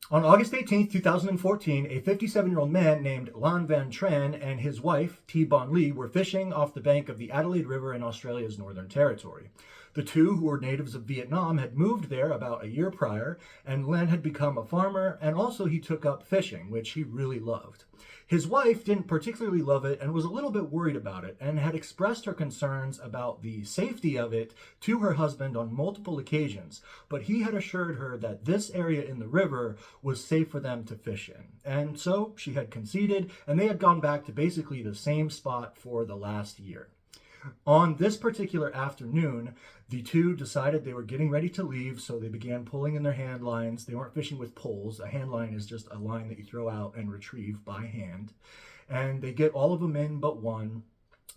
On August 18th, 2014, a 57-year-old man named Lan Van Tran and his wife, T. Bon Lee, were fishing off the bank of the Adelaide River in Australia's Northern Territory. The two, who were natives of Vietnam, had moved there about a year prior, and Len had become a farmer, and also he took up fishing, which he really loved. His wife didn't particularly love it and was a little bit worried about it, and had expressed her concerns about the safety of it to her husband on multiple occasions, but he had assured her that this area in the river was safe for them to fish in. And so she had conceded, and they had gone back to basically the same spot for the last year. On this particular afternoon, the two decided they were getting ready to leave, so they began pulling in their hand lines. They weren't fishing with poles. A hand line is just a line that you throw out and retrieve by hand. And they get all of them in but one.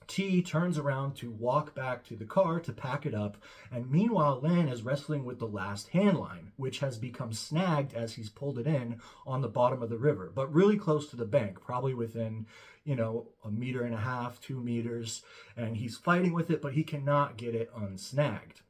T turns around to walk back to the car to pack it up, and meanwhile Lan is wrestling with the last hand line, which has become snagged as he's pulled it in on the bottom of the river, but really close to the bank, probably within, a meter and a half, 2 meters, and he's fighting with it, but he cannot get it unsnagged.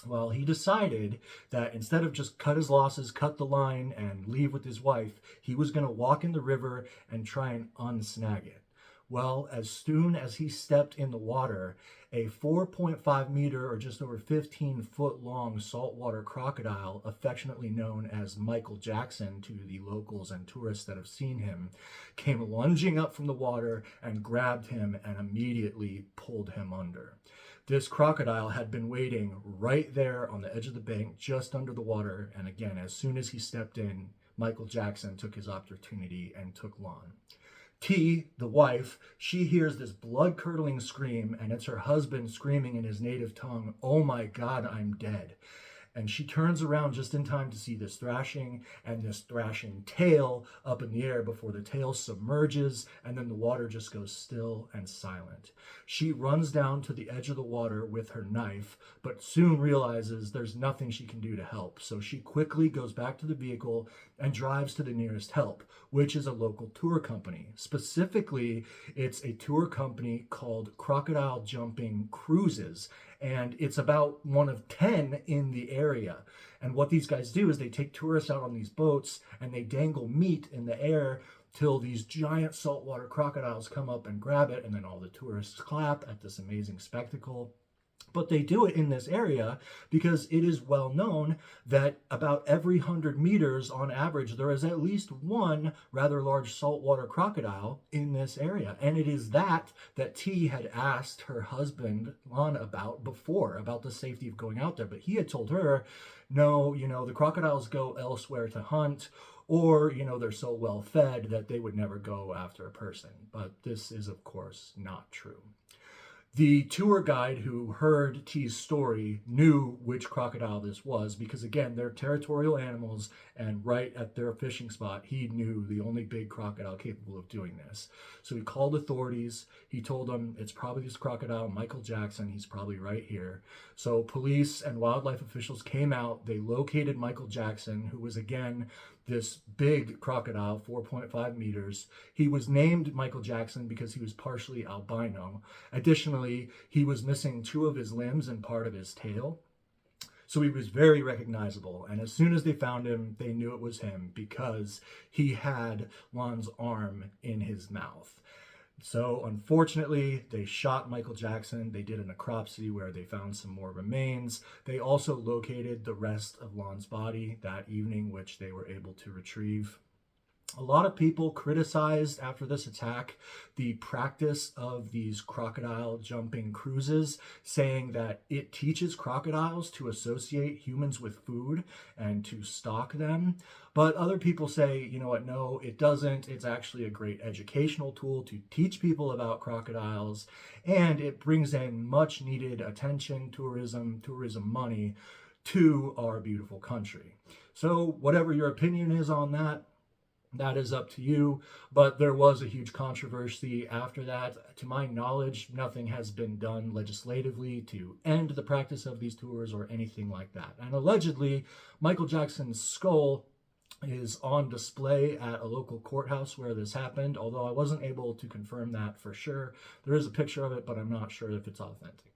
Well, he decided that instead of just cut his losses, cut the line, and leave with his wife, he was going to walk in the river and try and unsnag it. Well, as soon as he stepped in the water, a 4.5 meter or just over 15-foot long saltwater crocodile, affectionately known as Michael Jackson to the locals and tourists that have seen him, came lunging up from the water and grabbed him and immediately pulled him under. This crocodile had been waiting right there on the edge of the bank, just under the water, and again, as soon as he stepped in, Michael Jackson took his opportunity and took Lon. T, the wife, she hears this blood-curdling scream, and it's her husband screaming in his native tongue, "Oh my God, I'm dead." And she turns around just in time to see this thrashing and this thrashing tail up in the air before the tail submerges, and then the water just goes still and silent. She runs down to the edge of the water with her knife, but soon realizes there's nothing she can do to help. So she quickly goes back to the vehicle and drives to the nearest help, which is a local tour company. Specifically, it's a tour company called Crocodile Jumping Cruises, and it's about one of 10 in the area. And what these guys do is they take tourists out on these boats and they dangle meat in the air till these giant saltwater crocodiles come up and grab it, and then all the tourists clap at this amazing spectacle. But they do it in this area because it is well known that about every 100 meters on average, there is at least one rather large saltwater crocodile in this area. And it is that T had asked her husband, Lon, about before, about the safety of going out there. But he had told her, no, the crocodiles go elsewhere to hunt, or, they're so well fed that they would never go after a person. But this is, of course, not true. The tour guide who heard T's story knew which crocodile this was because, again, they're territorial animals, and right at their fishing spot, he knew the only big crocodile capable of doing this. So he called authorities. He told them it's probably this crocodile, Michael Jackson. He's probably right here. So police and wildlife officials came out. They located Michael Jackson, who was, again, this big crocodile, 4.5 meters. He was named Michael Jackson because he was partially albino. Additionally, he was missing 2 of his limbs and part of his tail. So he was very recognizable. And as soon as they found him, they knew it was him because he had Lon's arm in his mouth. So unfortunately, they shot Michael Jackson. They did a necropsy where they found some more remains. They also located the rest of Lon's body that evening, which they were able to retrieve. A lot of people criticized after this attack the practice of these crocodile jumping cruises, saying that it teaches crocodiles to associate humans with food and to stalk them. But other people say, you know what, no, it doesn't. It's actually a great educational tool to teach people about crocodiles, and it brings in much needed attention, tourism money to our beautiful country. So whatever your opinion is on that, that is up to you, but there was a huge controversy after that. To my knowledge, nothing has been done legislatively to end the practice of these tours or anything like that. And allegedly, Michael Jackson's skull is on display at a local courthouse where this happened, although I wasn't able to confirm that for sure. There is a picture of it, but I'm not sure if it's authentic.